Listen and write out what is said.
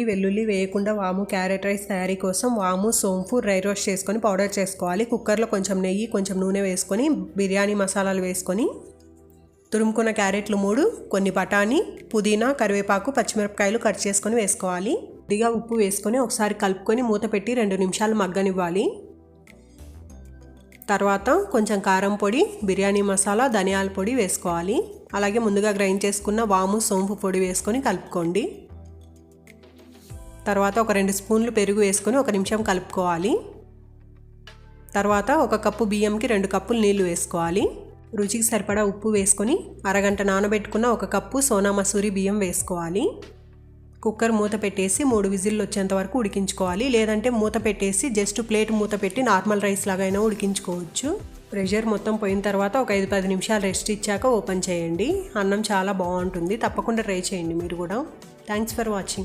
వెల్లుల్లి వేయకుండా వాము క్యారెట్ రైస్ తయారీ కోసం వాము సోంపు డ్రై రోస్ట్ చేసుకొని పౌడర్ చేసుకోవాలి. కుక్కర్లో కొంచెం నెయ్యి కొంచెం నూనె వేసుకొని బిర్యానీ మసాలాలు వేసుకొని తురుముకున్న క్యారెట్లు 3, కొన్ని బఠానీ, పుదీనా, కరివేపాకు, పచ్చిమిరపకాయలు కట్ చేసుకొని వేసుకోవాలి. కొద్దిగా ఉప్పు వేసుకొని ఒకసారి కలుపుకొని మూత పెట్టి 2 నిమిషాలు మగ్గనివ్వాలి. తర్వాత కొంచెం కారం పొడి, బిర్యానీ మసాలా, ధనియాల పొడి వేసుకోవాలి. అలాగే ముందుగా గ్రైండ్ చేసుకున్న వాము సోంపు పొడి వేసుకొని కలుపుకోండి. తర్వాత ఒక 2 స్పూన్లు పెరుగు వేసుకొని 1 నిమిషం కలుపుకోవాలి. తర్వాత 1 కప్పు బియ్యంకి 2 కప్పులు నీళ్లు వేసుకోవాలి. రుచికి సరిపడా ఉప్పు వేసుకొని అరగంట నానబెట్టుకున్న 1 కప్పు సోనా మసూరి బియ్యం వేసుకోవాలి. కుక్కర్ మూత పెట్టేసి 3 విజిల్లు వచ్చేంత వరకు ఉడికించుకోవాలి. లేదంటే మూత పెట్టేసి జస్ట్ ప్లేట్ మూత పెట్టి నార్మల్ రైస్ లాగైనా ఉడికించుకోవచ్చు. ప్రెషర్ మొత్తం పోయిన తర్వాత ఒక 5-10 నిమిషాలు రెస్ట్ ఇచ్చాక ఓపెన్ చేయండి. అన్నం చాలా బాగుంటుంది. తప్పకుండా ట్రై చేయండి మీరు కూడా. Thanks for watching.